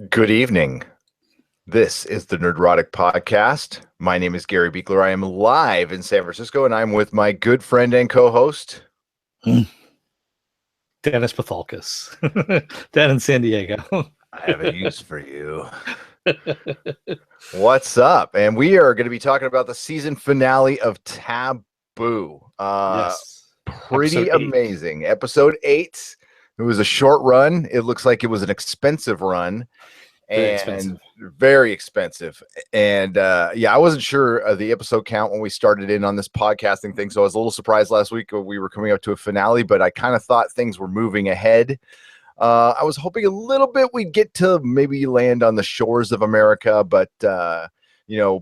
Good evening. This is the Nerdrotic podcast. My name is Gary Buechler. I am live in San Francisco, and I'm with my good friend and co-host, Dennis Bithoulkas, down in San Diego. I have a use for you. What's up? And we are going to be talking about the season finale of Taboo. Yes. Pretty Episode 8. amazing. Episode 8. It was a short run. It looks like it was an expensive run. Very expensive. And I wasn't sure of the episode count when we started in on this podcasting thing. So I was a little surprised last week when we were coming up to a finale, but I kind of thought things were moving ahead. I was hoping a little bit we'd get to maybe land on the shores of America, but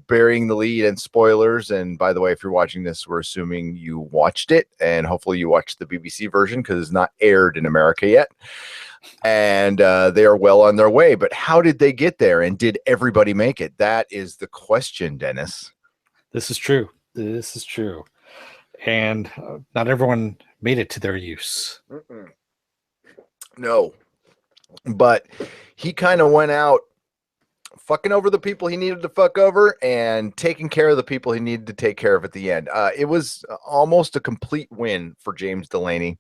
burying the lead and spoilers. And by the way, if you're watching this, we're assuming you watched it, and hopefully you watched the BBC version because it's not aired in America yet. And they are well on their way. But how did they get there? And did everybody make it? That is the question, Dennis. This is true. And not everyone made it to their use. No. But he kind of went out fucking over the people he needed to fuck over and taking care of the people he needed to take care of at the end. It was almost a complete win for James Delaney.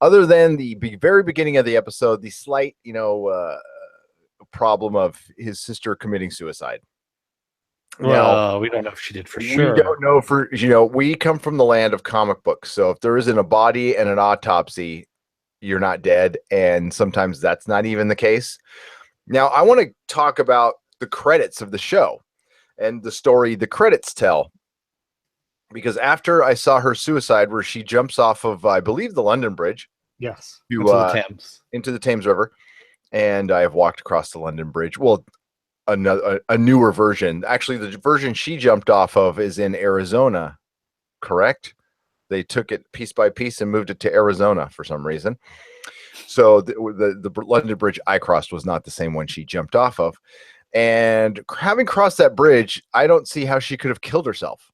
Other than the very beginning of the episode, the slight, problem of his sister committing suicide. Well, we don't know if she did for sure. We don't know we come from the land of comic books. So if there isn't a body and an autopsy, you're not dead. And sometimes that's not even the case. Now, I want to talk about the credits of the show and the story the credits tell. Because after I saw her suicide, where she jumps off of, I believe, the London Bridge. Yes. Into the Thames River. And I have walked across the London Bridge. Well, a newer version. Actually, the version she jumped off of is in Arizona, correct? They took it piece by piece and moved it to Arizona for some reason. So the London Bridge I crossed was not the same one she jumped off of. And having crossed that bridge, I don't see how she could have killed herself.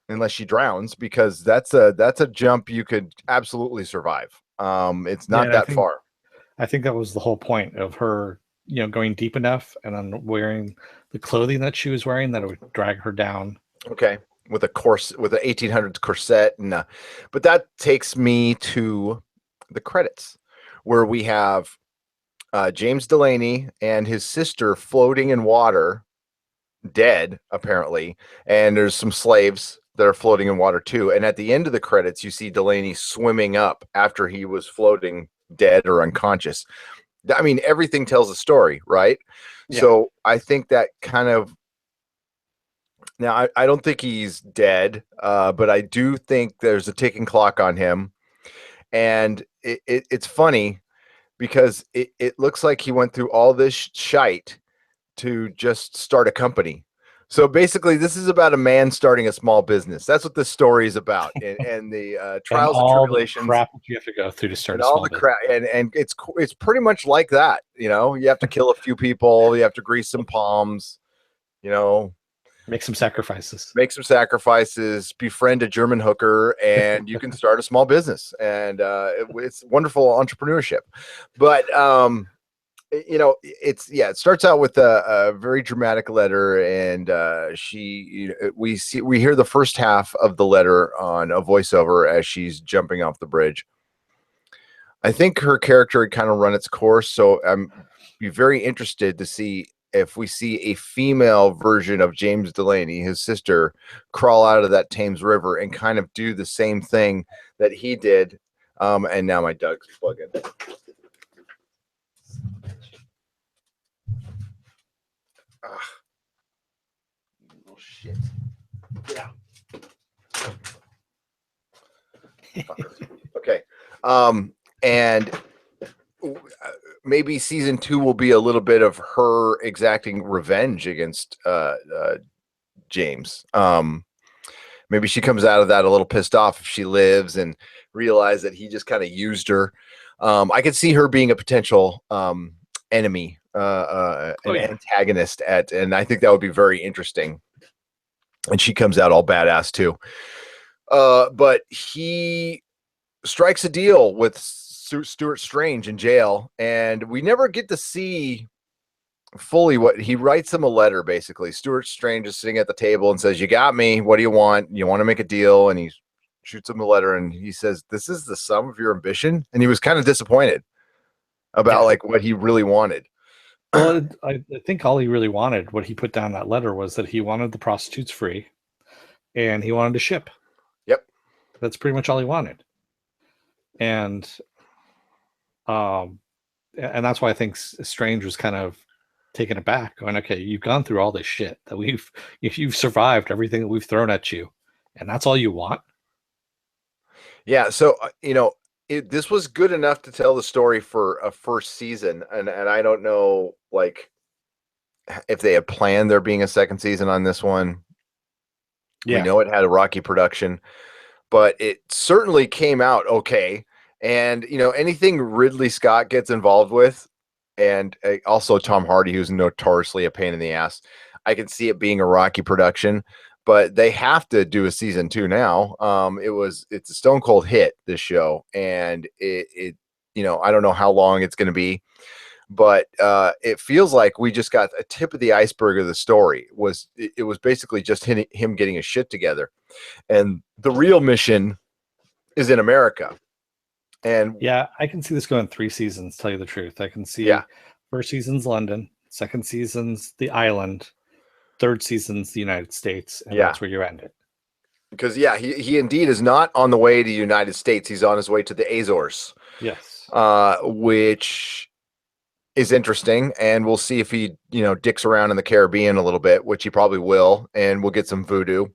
Unless she drowns, because that's a jump you could absolutely survive. It's not that far. I think that was the whole point of her, going deep enough and then wearing the clothing that she was wearing that it would drag her down. Okay, with an 1800s corset, but that takes me to the credits, where we have James Delaney and his sister floating in water, dead apparently, and there's some slaves that are floating in water too. And at the end of the credits, you see Delaney swimming up after he was floating dead or unconscious. I mean, everything tells a story, right? Yeah. So I think that kind of, now I don't think he's dead, but I do think there's a ticking clock on him. And it's funny because it looks like he went through all this shite to just start a company. So basically, this is about a man starting a small business. That's what this story is about, and the trials and tribulations, the crap that you have to go through to start and all the crap. And it's pretty much like that. You have to kill a few people, you have to grease some palms, make some sacrifices, befriend a German hooker, and you can start a small business. And it's wonderful entrepreneurship. But it starts out with a very dramatic letter, and we hear the first half of the letter on a voiceover as she's jumping off the bridge. I think her character had kind of run its course, so I'm be very interested to see if we see a female version of James Delaney, his sister, crawl out of that Thames River and kind of do the same thing that he did. And now my dog's plugging. Oh shit. Yeah. Okay. And maybe season 2 will be a little bit of her exacting revenge against James. Maybe she comes out of that a little pissed off if she lives and realize that he just kind of used her. I could see her being a potential enemy, antagonist and I think that would be very interesting. And she comes out all badass too. But he strikes a deal with Stuart Strange in jail, and we never get to see fully what he writes him a letter. Basically, Stuart Strange is sitting at the table and says, "You got me. What do you want? You want to make a deal?" And he shoots him a letter, and he says, "This is the sum of your ambition." And he was kind of disappointed about like what he really wanted. Well, I think all he really wanted, what he put down in that letter, was that he wanted the prostitutes free, and he wanted to ship. Yep. That's pretty much all he wanted. And that's why I think Strange was kind of taken aback, going, "Okay, you've gone through all this shit that you've survived everything that we've thrown at you, and that's all you want." Yeah. So this was good enough to tell the story for a first season, and I don't know like if they had planned there being a second season on this one. Yeah. We know it had a rocky production, but it certainly came out okay. And anything Ridley Scott gets involved with, and also Tom Hardy, who's notoriously a pain in the ass, I can see it being a rocky production. But they have to do a season 2 now. It's a stone cold hit, this show, and it I don't know how long it's going to be, but it feels like we just got a tip of the iceberg of the story. It was basically just him getting his shit together, and the real mission is in America. And yeah, I can see this going 3 seasons. Tell you the truth, I can see first season's London, second season's the island, third season's the United States, and that's where you end it. Because he indeed is not on the way to the United States. He's on his way to the Azores. Yes. Which is interesting, and we'll see if he dicks around in the Caribbean a little bit, which he probably will, and we'll get some voodoo.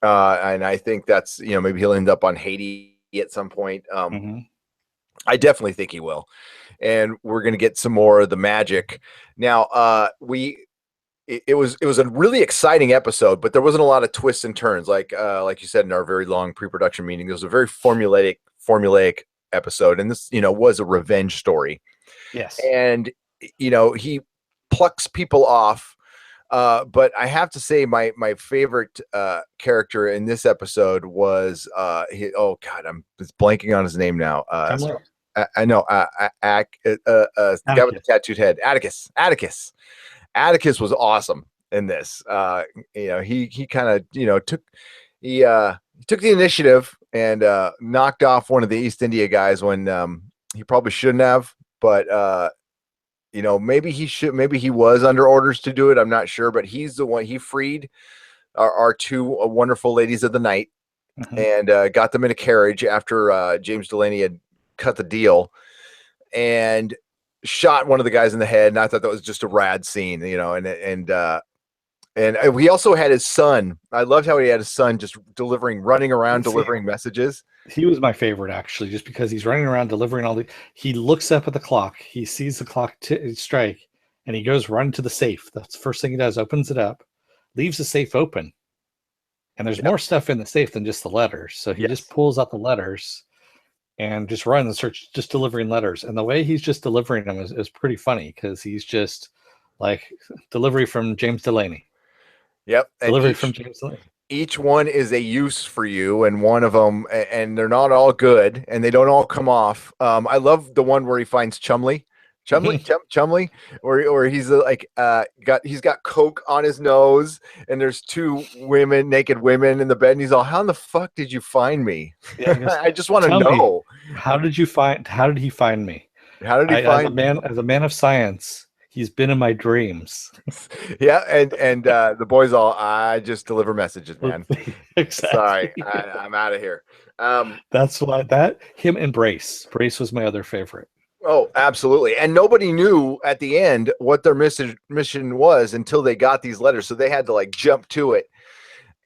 And I think that's maybe he'll end up on Haiti at some point. I definitely think he will, and we're gonna get some more of the magic. Now, it was a really exciting episode, but there wasn't a lot of twists and turns. Like you said in our very long pre-production meeting, it was a very formulaic episode, and this was a revenge story. Yes. And he plucks people off, but I have to say my favorite character in this episode was oh god, I'm just blanking on his name now. I know the guy with the tattooed head, Atticus. Atticus was awesome in this. He kind of took the initiative and knocked off one of the East India guys when he probably shouldn't have. But maybe he was under orders to do it. I'm not sure, but he's the one. He freed our 2 wonderful ladies of the night and got them in a carriage after James Delaney had cut the deal and shot one of the guys in the head. And I thought that was just a rad scene, and we also had his son. I loved how he had his son just running around delivering messages. He was my favorite, actually, just because he's running around delivering he looks up at the clock, he sees the clock strike, and he goes run to the safe. That's the first thing he does, opens it up, leaves the safe open, and there's more stuff in the safe than just the letters. So he just pulls out the letters and just runs and starts just delivering letters. And the way he's just delivering them is pretty funny, because he's just like delivery from James Delaney. Yep. Delivery from James Delaney. Each one is a use for you, and one of them, and they're not all good, and they don't all come off. I love the one where he finds Chumley, where he's he's got coke on his nose, and there's 2 naked women in the bed, and he's all, "How in the fuck did you find me?" Yeah, I just want to know. How did he find me? How did he find as a man of science? He's been in my dreams. Yeah, and the boys all, "I just deliver messages, man." Exactly. Sorry, I'm out of here. That's why him and Brace was my other favorite. Oh, absolutely. And nobody knew at the end what their mission was until they got these letters, so they had to jump to it.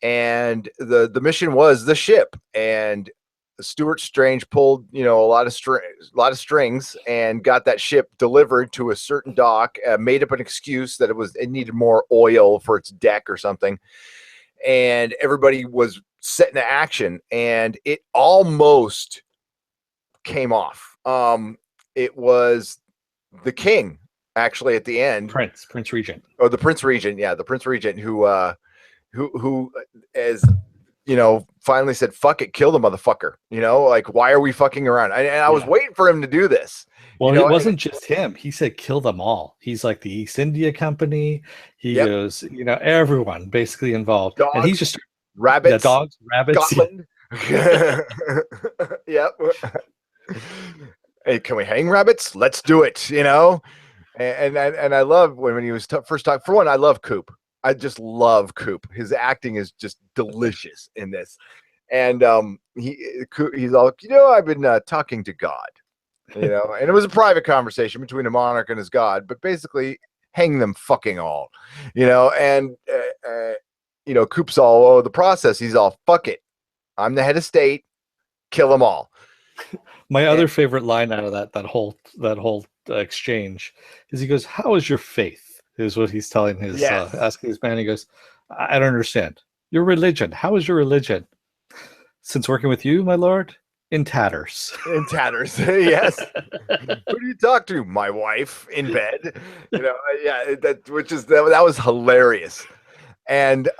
And the mission was the ship, and Stuart Strange pulled a lot of strings and got that ship delivered to a certain dock, made up an excuse that it needed more oil for its deck or something, and everybody was set into action, and it almost came off. It was the king, actually, at the end, Prince Regent. or the Prince Regent, the Prince Regent, who as finally said, fuck it, kill the motherfucker. Like, why are we fucking around? And I was Yeah. waiting for him to do this. Well, it wasn't just him. He said kill them all. He's like the East India Company. He Yep. goes, everyone basically involved. And he's Dogs, just the rabbits, dogs, rabbits. Scotland. Yep. Hey, can we hang rabbits? Let's do it. And I love when he was first talking. For one, I love Coop. I just love Coop. His acting is just delicious in this. And he's all, I've been talking to God, and it was a private conversation between a monarch and his God, but basically hang them fucking all, and Coop's all, the process. He's all, fuck it. I'm the head of state. Kill them all. My other favorite line out of that whole exchange is he goes, "How is your faith?" Is what he's telling his asking his man. He goes, "I don't understand your religion. How is your religion? Since working with you, my lord, in tatters." In tatters, yes. Who do you talk to? My wife in bed. That was hilarious. And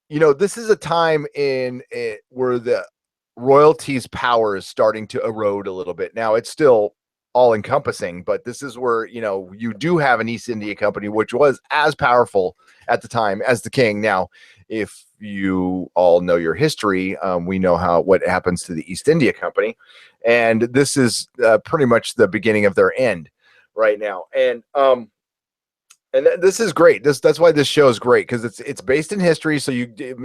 this is a time in it where the royalties' power is starting to erode a little bit. Now it's still all encompassing, but this is where you do have an East India Company, which was as powerful at the time as the king. Now, if you all know your history, we know what happens to the East India Company, and this is pretty much the beginning of their end right now. And this is great. That's why this show is great, because it's based in history. So it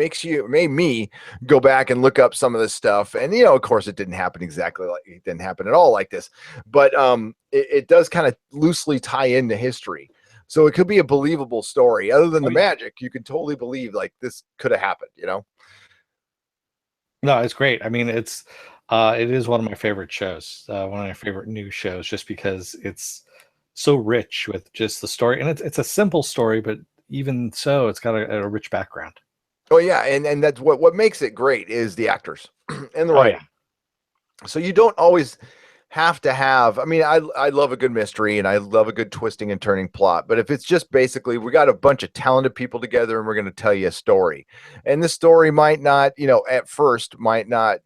made me go back and look up some of this stuff. And of course, it didn't happen exactly like it didn't happen at all like this. But it does kind of loosely tie into history. So it could be a believable story. Other than the magic, you could totally believe like this could have happened. No, it's great. I mean, it is one of my favorite shows. One of my favorite new shows, just because it's so rich with just the story, and it's a simple story, but even so, it's got a rich background. Oh yeah, and that's what makes it great is the actors and the writing. So you don't always have to have. I mean, I love a good mystery and I love a good twisting and turning plot, but if it's just basically we got a bunch of talented people together and we're going to tell you a story, and the story might not, at first might not,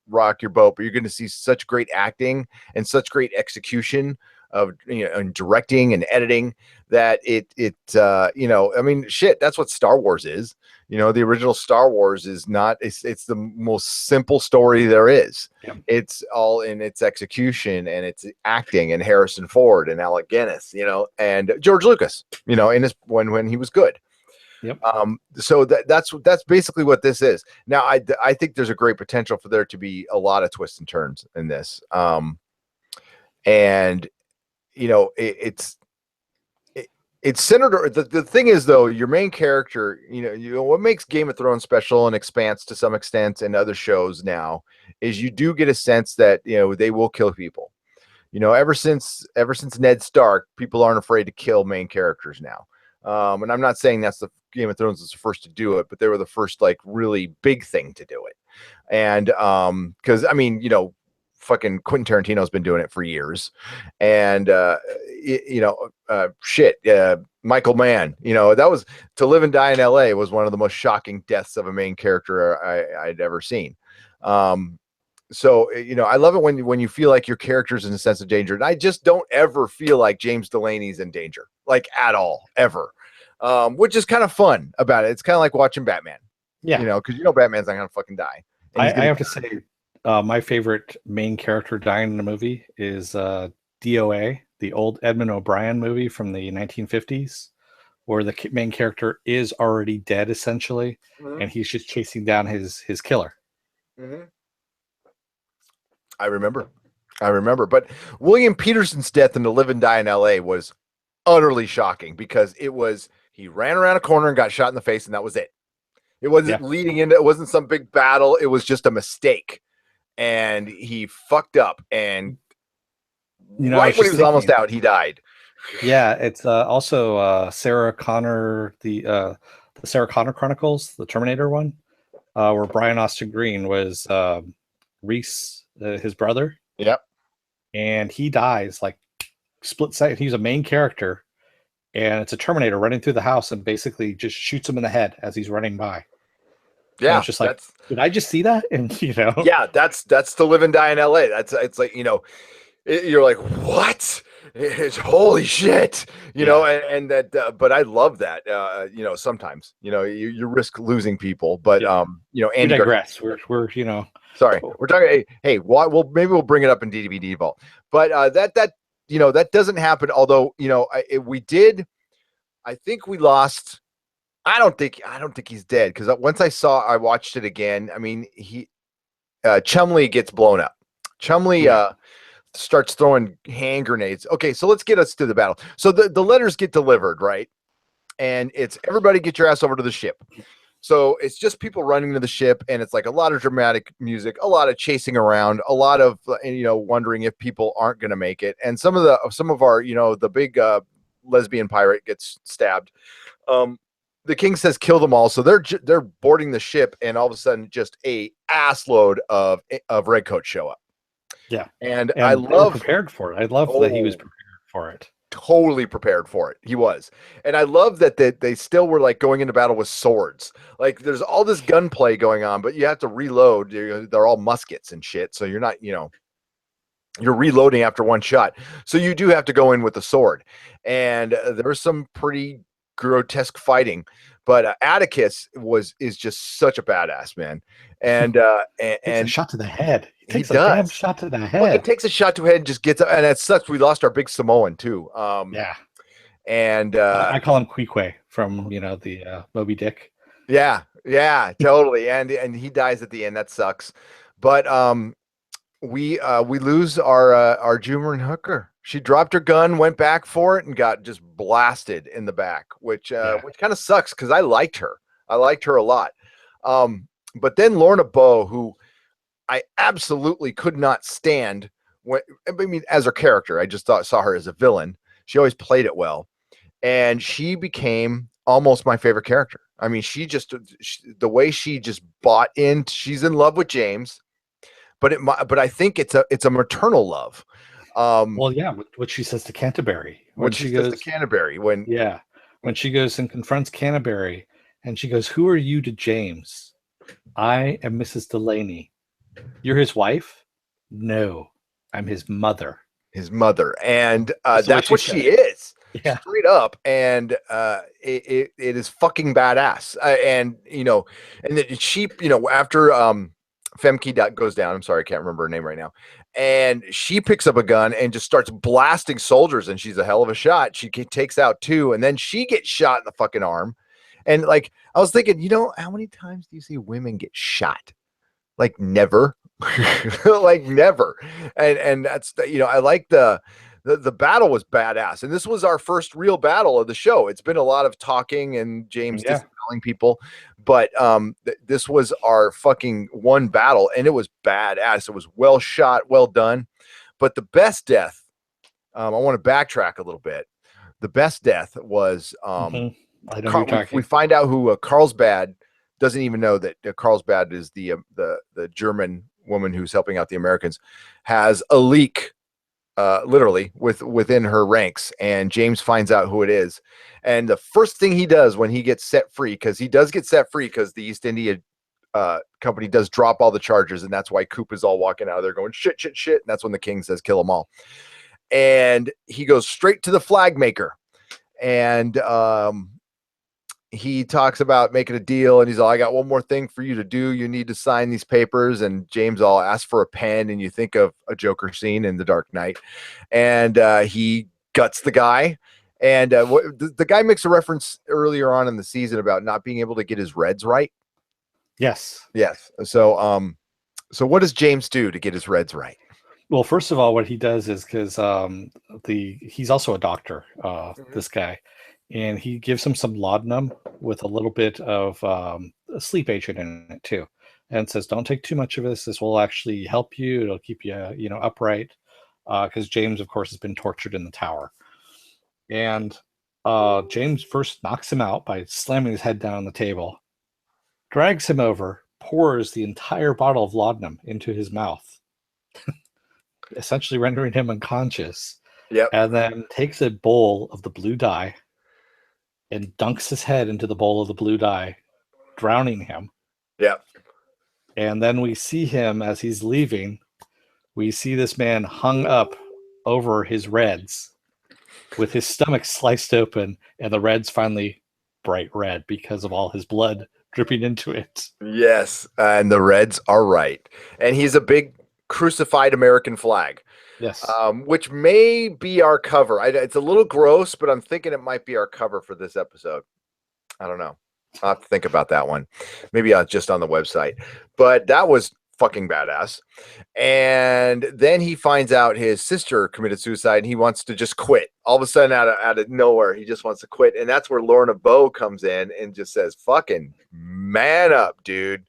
rock your boat, but you're going to see such great acting and such great execution of and directing and editing that I mean, shit, that's what Star Wars is. The original Star Wars is not, it's the most simple story there is. Yeah. It's all in its execution and its acting, and Harrison Ford and Alec Guinness, and George Lucas, in his when he was good. Yep. So that's basically what this is. Now, I think there's a great potential for there to be a lot of twists and turns in this. And it's centered. The thing is, though, your main character, what makes Game of Thrones special and Expanse to some extent and other shows now is you do get a sense that they will kill people. Ever since Ned Stark, people aren't afraid to kill main characters now. And I'm not saying that's the Game of Thrones is the first to do it, but they were the first like really big thing to do it. And because I mean, fucking Quentin Tarantino's been doing it for years, and Michael Mann, that was To Live and Die in LA was one of the most shocking deaths of a main character I'd ever seen. So I love it when you feel like your character's in a sense of danger, and I just don't ever feel like James Delaney's in danger, like at all, ever. Which is kind of fun about it. It's kind of like watching Batman, because Batman's not gonna fucking die. I have to say, my favorite main character dying in a movie is DOA, the old Edmund O'Brien movie from the 1950s, where the main character is already dead essentially, and he's just chasing down his killer. Mm-hmm. I remember, but William Peterson's death in To Live and Die in LA was utterly shocking, because he ran around a corner and got shot in the face, and that was it. It wasn't leading into, it wasn't some big battle. It was just a mistake, and he fucked up, and right when he was almost out, he died. Yeah, it's also Sarah Connor, the Sarah Connor Chronicles, the Terminator one, where Brian Austin Green was Reese, his brother. Yep. And he dies like split second. He's a main character, and it's a Terminator running through the house and basically just shoots him in the head as he's running by. And Yeah, it's just like, did I just see that? And that's to live and die in LA. It's like, you're like, what? It's holy shit, yeah, and that, but I love that. Sometimes, you risk losing people, but yeah. We Andy Garcia. digress. We're Sorry, we're talking. Hey, well, maybe we'll bring it up in DVD Vault, but that doesn't happen. Although, we did. I think we lost. I don't think he's dead, because once I watched it again. I mean, Chumley gets blown up. Chumley yeah, starts throwing hand grenades. Okay, so let's get us to the battle. So the letters get delivered, right? And it's everybody get your ass over to the ship. So it's just people running to the ship, and it's like a lot of dramatic music, a lot of chasing around, a lot of wondering if people aren't going to make it. And some of our the big lesbian pirate gets stabbed. The king says kill them all, so they're boarding the ship, and all of a sudden just a assload of redcoats show up. yeah. And I And they were love, prepared for it. I love that he was oh, prepared for it. totally prepared for it. He was. And I love that they still were like going into battle with swords. Like there's all this gunplay going on, but you have to reload. They're all muskets and shit. So you're not, you're reloading after one shot. So you do have to go in with the sword. And there was some pretty grotesque fighting. But Atticus is just such a badass, man. And Takes a shot to the head. He he takes a damn does. shot to the Well, it head. takes a shot to head and just gets up, and it sucks. We lost our big Samoan too. Yeah. And I call him Queequeg from the Moby Dick. yeah, totally. And he dies at the end. That sucks. But we lose our Jumerin hooker. She dropped her gun, went back for it, and got just blasted in the back, which Yeah. kind of sucks, because I liked her. I liked her a lot. But then Lorna Bowe, who I absolutely could not stand. I mean, as her character, I just saw her as a villain. She always played it well, and she became almost my favorite character. I mean, the way she just bought in. She's in love with James, but I think it's a maternal love. Well, yeah, what she says to Canterbury when What she she says to goes, Canterbury when yeah, when she goes and confronts Canterbury, and she goes, "Who are you to James? I am Mrs. Delaney. You're his wife? No, I'm his mother." his mother, and That's the way that's she what said she it. is, Yeah, straight up. And it is fucking badass. And then she, after Femke goes down. I'm sorry, I can't remember her name right now. And she picks up a gun and just starts blasting soldiers, and she's a hell of a shot. She takes out two, and then she gets shot in the fucking arm. And like I was thinking, how many times do you see women get shot? Like never. Like never. And that's I like the battle was badass, and this was our first real battle of the show. It's been a lot of talking and James yeah. dispelling people, but this was our fucking one battle, and it was badass. It was well shot, well done. But the best death, I want to backtrack a little bit. The best death was Hmm. I know who you're we talking. find out who Carlsbad doesn't even know that Carlsbad is the German woman who's helping out the Americans, has a leak, literally within her ranks, and James finds out who it is. And the first thing he does when he gets set free, because he does get set free, because the East India company does drop all the charges, and that's why Coop is all walking out of there going shit, shit, shit. And that's when the king says kill them all. And he goes straight to the flag maker, and he talks about making a deal, and he's all, I got one more thing for you to do. You need to sign these papers. And James all asks for a pen, and you think of a Joker scene in The Dark Knight. And he guts the guy. And the guy makes a reference earlier on in the season about not being able to get his reds right. Yes. Yes. So what does James do to get his reds right? Well, first of all, what he does is because he's also a doctor, this guy, and he gives him some laudanum with a little bit of a sleep agent in it too, and says, "Don't take too much of this. This will actually help you. It'll keep you, upright." Because James, of course, has been tortured in the tower, and James first knocks him out by slamming his head down on the table, drags him over, pours the entire bottle of laudanum into his mouth, essentially rendering him unconscious, Yep. and then takes a bowl of the blue dye and dunks his head into the bowl of the blue dye, drowning him. Yeah. And then we see him as he's leaving. We see this man hung up over his reds with his stomach sliced open, and the reds finally bright red because of all his blood dripping into it. Yes, and the Reds are right. And he's a big crucified American flag, Yes. which may be our cover. It's a little gross, but I'm thinking it might be our cover for this episode. I don't know. I'll have to think about that one. Maybe just on the website. But that was fucking badass. And then he finds out his sister committed suicide and he wants to just quit. All of a sudden, out of nowhere, he just wants to quit. And that's where Lorna Bowe comes in and just says, fucking man up, dude.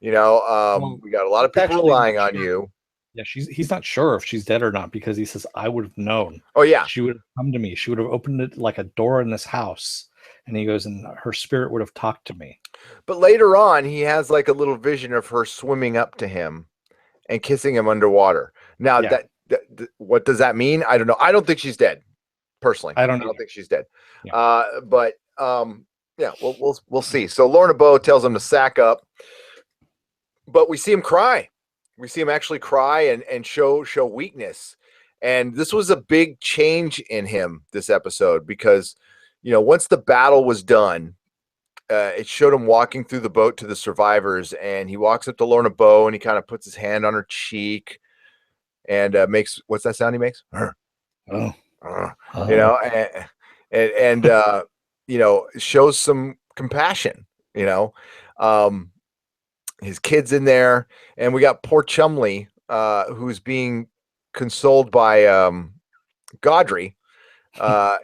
You know, Well, we got a lot of he's people actually relying not on sure. you. Yeah, he's not sure if she's dead or not because he says, I would have known. Oh, yeah. She would have come to me. She would have opened it like a door in this house. And he goes, and her spirit would have talked to me. But later on, he has like a little vision of her swimming up to him and kissing him underwater. Now, Yeah. what does that mean? I don't know. I don't think she's dead, personally. I don't think she's dead. Yeah. But yeah, we'll see. So Lorna Bowe tells him to sack up, but we see him cry. We see him actually cry and show weakness. And this was a big change in him this episode because, you know, once the battle was done, it showed him walking through the boat to the survivors, and he walks up to Lorna Bowe and he kind of puts his hand on her cheek and makes, what's that sound he makes? Oh. You know, and you know, shows some compassion, you know. His kid's in there, and we got poor Chumley, who's being consoled by Gaudry.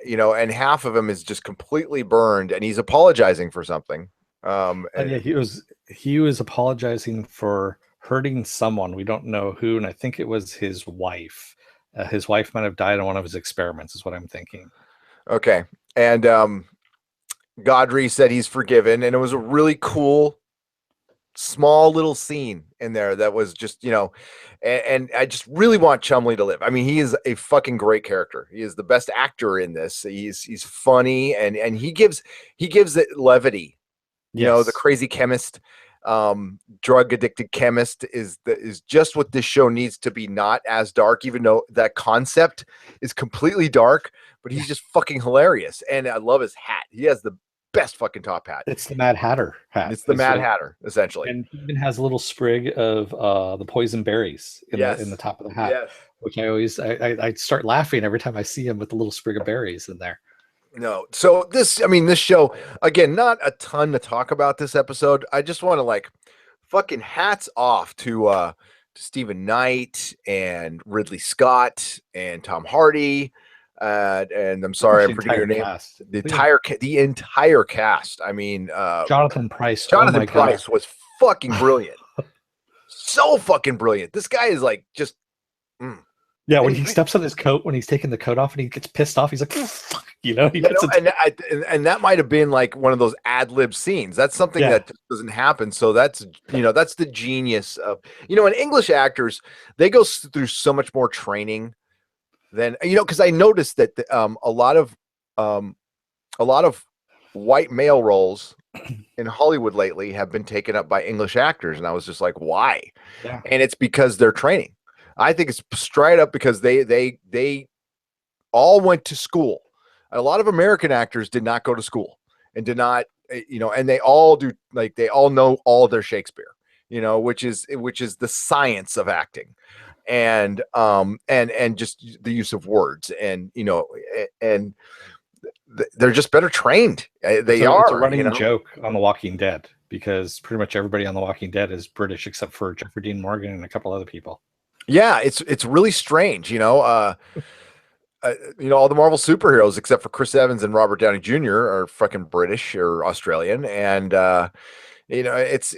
You know, and half of him is just completely burned, and he's apologizing for something. Yeah, he was apologizing for hurting someone. We don't know who, and I think it was his wife. His wife might have died in one of his experiments, is what I'm thinking. Okay, and Gaudry said he's forgiven, and it was a really cool, small little scene in there that was just, you know, and I just really want Chumley to live. I mean, he is a fucking great character. He is the best actor in this. He's funny, and he gives it levity. You know, the crazy chemist, drug addicted chemist is just what this show needs to be. Not as dark, even though that concept is completely dark, but he's just fucking hilarious. And I love his hat. He has the best fucking top hat. It's the Mad Hatter hat. It's the Mad Hatter, essentially. And he even has a little sprig of the poison berries in the top of the hat, which I start laughing every time I see him with the little sprig of berries in there. No, so this show, again, not a ton to talk about this episode. I just want to like fucking hats off to Stephen Knight and Ridley Scott and Tom Hardy. And I'm sorry, I'm forgetting your name. Cast. The entire cast. I mean, Jonathan Pryce. Jonathan Pryce was fucking brilliant. So fucking brilliant. This guy is like just. Yeah, when he steps on his coat, when he's taking the coat off and he gets pissed off, he's like, fuck, you know? And that might have been like one of those ad-lib scenes. That's something that doesn't happen. So that's, you know, that's the genius of, you know, and English actors, they go through so much more training than, you know, because I noticed that a lot of white male roles in Hollywood lately have been taken up by English actors. And I was just like, why? Yeah. And it's because they're training. I think it's straight up because they all went to school. A lot of American actors did not go to school and did not, you know, and they all do, like, they all know all of their Shakespeare, you know, which is the science of acting, and just the use of words, and, you know, and they're just better trained. It's a running joke on The Walking Dead because pretty much everybody on The Walking Dead is British except for Jeffrey Dean Morgan and a couple other people. Yeah, it's really strange, you know. You know, all the Marvel superheroes except for Chris Evans and Robert Downey Jr. are fucking British or Australian, and you know, it's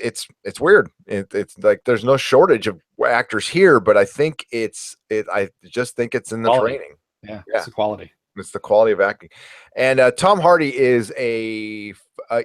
weird. It's like there's no shortage of actors here, but I think I just think it's in the quality. training. Yeah, it's the quality. It's the quality of acting. And Tom Hardy is you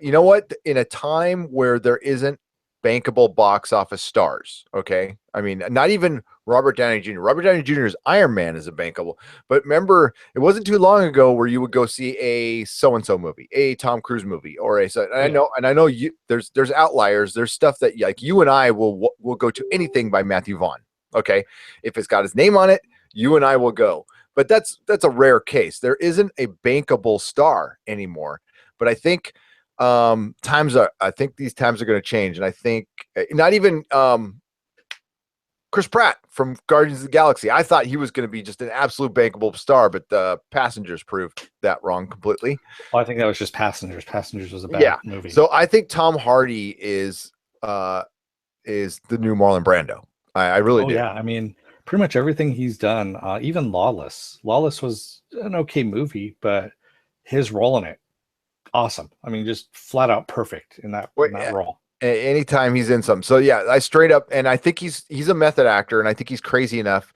know what? In a time where there isn't bankable box office stars. Okay. I mean, not even Robert Downey Jr. Robert Downey Jr.'s Iron Man is a bankable. But remember, it wasn't too long ago where you would go see a so-and-so movie, a Tom Cruise movie, or I know you there's outliers. There's stuff that like you and I will go to anything by Matthew Vaughn. Okay. If it's got his name on it, you and I will go. But that's a rare case. There isn't a bankable star anymore. But I think I think these times are going to change, and I think not even Chris Pratt from Guardians of the Galaxy. I thought he was going to be just an absolute bankable star, but the Passengers proved that wrong completely. Well, I think that was just Passengers. Passengers was a bad movie. So I think Tom Hardy is the new Marlon Brando. I really do. Yeah, I mean, pretty much everything he's done, even Lawless. Lawless was an okay movie, but his role in it, awesome. I mean, just flat out perfect in that role. Anytime he's in something. So yeah, I straight up, and I think he's a method actor, and I think he's crazy enough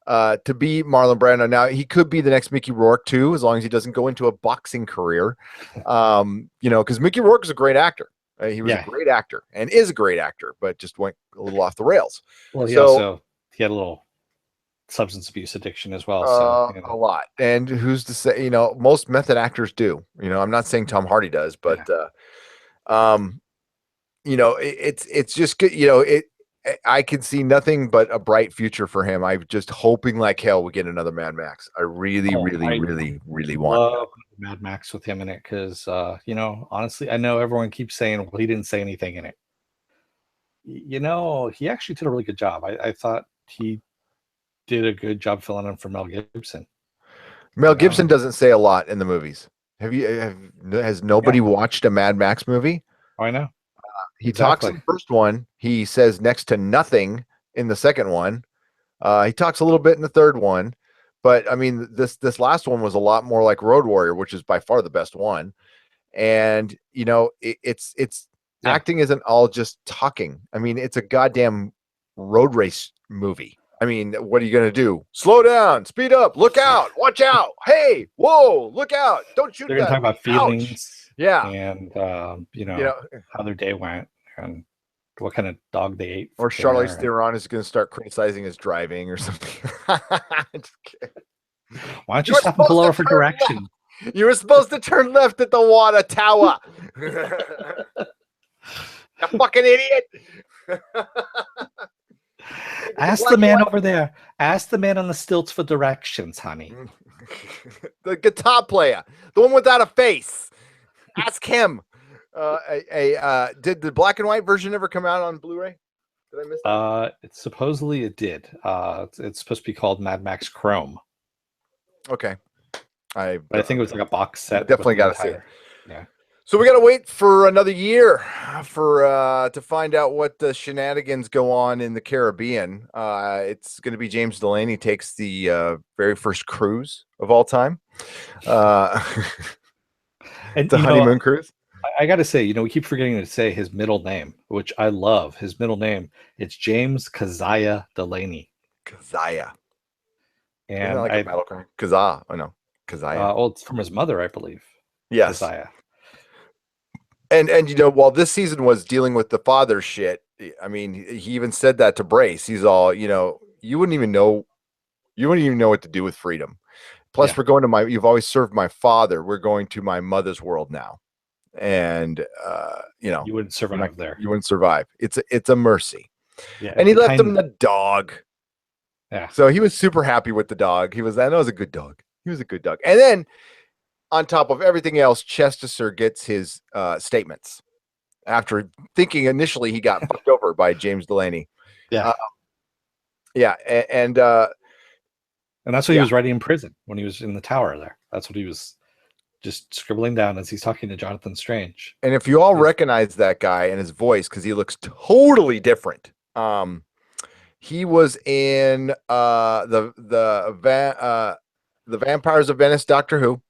to be Marlon Brando. Now he could be the next Mickey Rourke too, as long as he doesn't go into a boxing career. Because Mickey Rourke is a great actor. He was a great actor and is a great actor, but just went a little off the rails. Well, he had a little substance abuse addiction as well. A lot. And who's to say, most method actors do. I'm not saying Tom Hardy does, but it's just good. I can see nothing but a bright future for him. I'm just hoping like hell we get another Mad Max. I really want Mad Max with him in it because, honestly, I know everyone keeps saying, well, he didn't say anything in it. He actually did a really good job. I thought he did a good job filling in for Mel Gibson. Mel Gibson doesn't say a lot in the movies. Has nobody watched a Mad Max movie? Oh, I know. He talks in the first one. He says next to nothing in the second one. He talks a little bit in the third one, but I mean, this last one was a lot more like Road Warrior, which is by far the best one. And it's acting isn't all just talking. I mean, it's a goddamn road race movie. I mean, what are you going to do? Slow down, speed up, look out, watch out. Hey, whoa, look out. Don't shoot. They're going to talk about feelings. Yeah. And, how their day went and what kind of dog they ate. Or Charlize Theron is going to start criticizing his driving or something. Just kidding. Why don't you stop and pull over for direction? You were supposed to turn left at the water tower. You fucking idiot. Ask the man over there. Ask the man on the stilts for directions, honey. The guitar player. The one without a face. Ask him. Did the black and white version ever come out on Blu-ray? Did I miss that? Supposedly it did. It's supposed to be called Mad Max Chrome. Okay. I think it was like a box set. Definitely got to see it. Yeah. So we got to wait for another year to find out what the shenanigans go on in the Caribbean. It's going to be James Delaney takes the very first cruise of all time. And the honeymoon cruise. I got to say, we keep forgetting to say his middle name, which I love. His middle name, it's James Keziah Delaney. Keziah. And like a battle cry? Keziah. Oh no, Keziah. It's from his mother, I believe. Yes. Keziah. And while this season was dealing with the father shit, I mean, he even said that to Brace. He's all, you wouldn't even know what to do with freedom. Plus, we're going to you've always served my father. We're going to my mother's world now. And, you wouldn't survive there. You wouldn't survive. It's a mercy. Yeah, and he left him the dog. Yeah. So he was super happy with the dog. That was a good dog. He was a good dog. And then on top of everything else, Chester gets his statements after thinking initially he got fucked over by James Delaney. Yeah. And that's what he was writing in prison when he was in the tower there. That's what he was just scribbling down as he's talking to Jonathan Strange. And if you all recognize that guy and his voice, because he looks totally different. He was in the Vampires of Venice Doctor Who.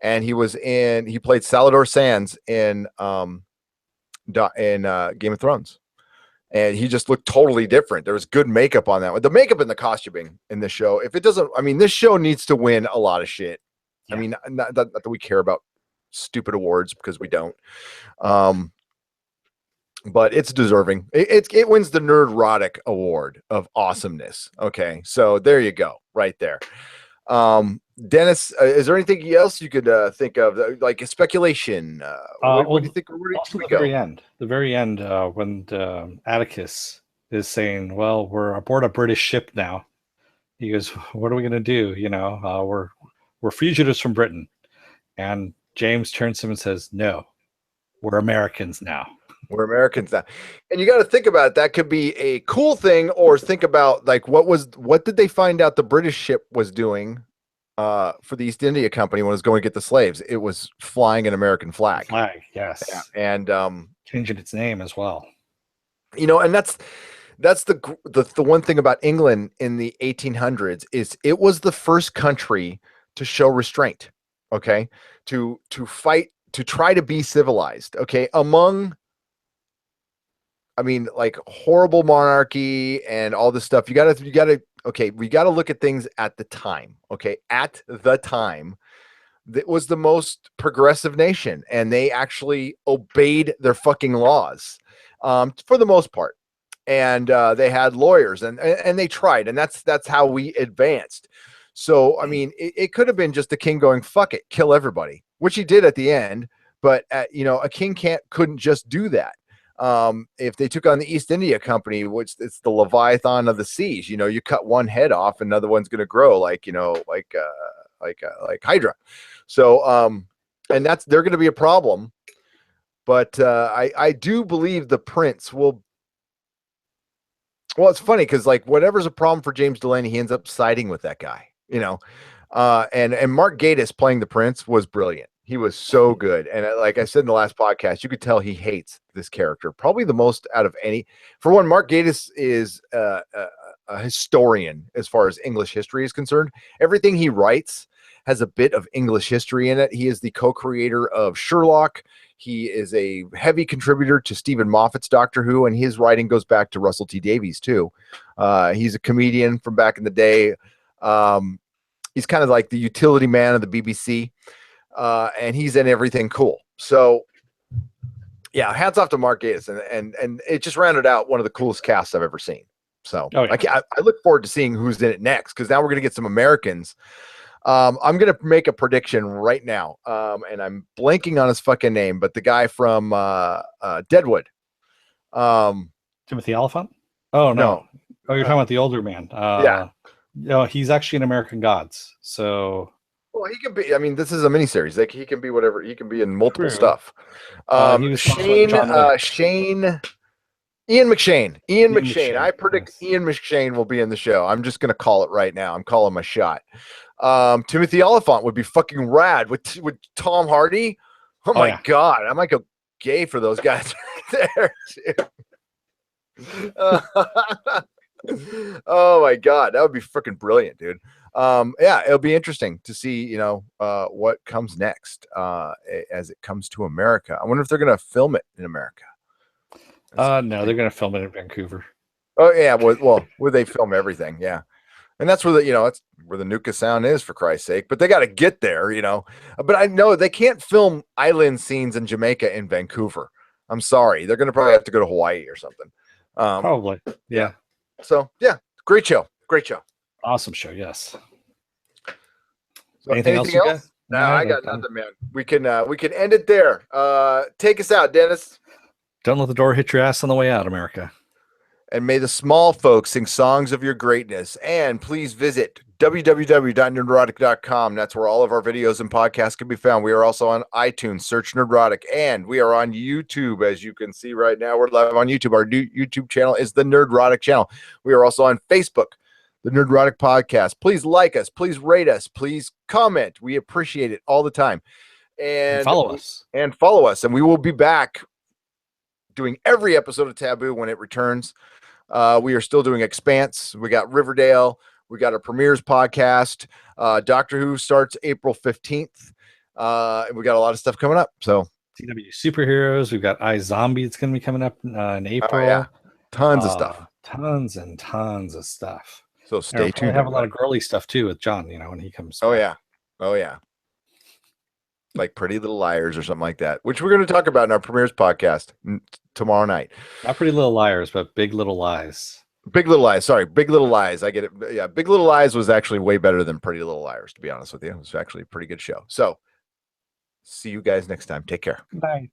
And he played Salador Sands in Game of Thrones. And he just looked totally different. There was good makeup on that one. The makeup and the costuming in this show, this show needs to win a lot of shit. Yeah. I mean, not that we care about stupid awards because we don't. but it's deserving. It wins the Nerdrotic Award of awesomeness. Okay, so there you go, right there. Dennis, is there anything else you could think of, like a speculation? What do you think? Where do you Also think we go? the very end, when Atticus is saying, "Well, we're aboard a British ship now." He goes, "What are we going to do? You know, we're fugitives from Britain." And James turns to him and says, "No, we're Americans now." We're Americans now, and you got to think about it. That could be a cool thing, or think about like what did they find out the British ship was doing for the East India Company when it was going to get the slaves? It was flying an American flag. Flag, Yeah, yes, and changing its name as well. and that's the one thing about England in the 1800s is it was the first country to show restraint. Okay, to fight, to try to be civilized. Okay, among, I mean, like horrible monarchy and all this stuff. Okay, we got to look at things at the time. Okay, at the time, that was the most progressive nation, and they actually obeyed their fucking laws, for the most part. And they had lawyers, and they tried, and that's how we advanced. So, I mean, it could have been just the king going, "Fuck it, kill everybody," which he did at the end. But a king couldn't just do that. If they took on the East India Company, which it's the Leviathan of the seas, you cut one head off, another one's going to grow, like Hydra. So, and they're going to be a problem. But I do believe the prince will. Well, it's funny because like whatever's a problem for James Delaney, he ends up siding with that guy. And Mark Gatiss playing the prince was brilliant. He was so good. And like I said in the last podcast, you could tell he hates this character probably the most out of any. For one, Mark Gatiss is a historian as far as English history is concerned. Everything he writes has a bit of English history in it. He is the co-creator of Sherlock. He is a heavy contributor to Stephen Moffat's Doctor Who, and his writing goes back to Russell T Davies too. He's a comedian from back in the day. He's kind of like the utility man of the BBC, and he's in everything cool. So, yeah, hats off to Mark Gatiss, and it just rounded out one of the coolest casts I've ever seen. So, I look forward to seeing who's in it next, because now we're going to get some Americans. I'm going to make a prediction right now, and I'm blanking on his fucking name, but the guy from Deadwood. Timothy Oliphant? Oh, no. Oh, you're talking about the older man. Yeah. No, he's actually in American Gods. So, well, he can be. I mean, this is a miniseries. Like, he can be whatever. He can be in multiple stuff. He was Ian McShane. Ian McShane. I predict Ian McShane will be in the show. I'm just going to call it right now. I'm calling my shot. Timothy Oliphant would be fucking rad with Tom Hardy. Oh my God. I might go gay for those guys right there. Oh my God. That would be freaking brilliant, dude. Yeah, it'll be interesting to see, what comes next, as it comes to America. I wonder if they're going to film it in America. No, they're going to film it in Vancouver. Oh yeah. Well, where they film everything. Yeah. And that's where that's where the Nuka Sound is, for Christ's sake. But they got to get there, But I know they can't film island scenes in Jamaica in Vancouver. I'm sorry. They're going to probably have to go to Hawaii or something. Probably. Yeah. So, yeah. Great show. Great show. Awesome show. Yes. So anything else? No, I got nothing, man. We can end it there. Take us out, Dennis. Don't let the door hit your ass on the way out, America. And may the small folks sing songs of your greatness. And please visit www.nerdrotic.com. That's where all of our videos and podcasts can be found. We are also on iTunes. Search Nerdrotic. And we are on YouTube. As you can see right now, we're live on YouTube. Our new YouTube channel is the Nerdrotic channel. We are also on Facebook, the Nerdrotic podcast. Please like us. Please rate us. Please comment. We appreciate it all the time. And follow us. And follow us. And we will be back doing every episode of Taboo when it returns. We are still doing Expanse. We got Riverdale. We got our Premieres podcast. Doctor Who starts April 15th. And we got a lot of stuff coming up. So CW Superheroes. We've got iZombie. It's going to be coming up in April. Oh, yeah. Tons of stuff. Tons and tons of stuff. So stay tuned. We have a lot of girly stuff too with John, when he comes. Oh, yeah. Oh, yeah. Like Pretty Little Liars or something like that, which we're going to talk about in our Premieres podcast. tomorrow night. Not Pretty Little Liars, but Big Little Lies. Big Little Lies. Sorry, Big Little Lies. I get it. Yeah, Big Little Lies was actually way better than Pretty Little Liars, to be honest with you. It was actually a pretty good show. So, see you guys next time. Take care. Good night.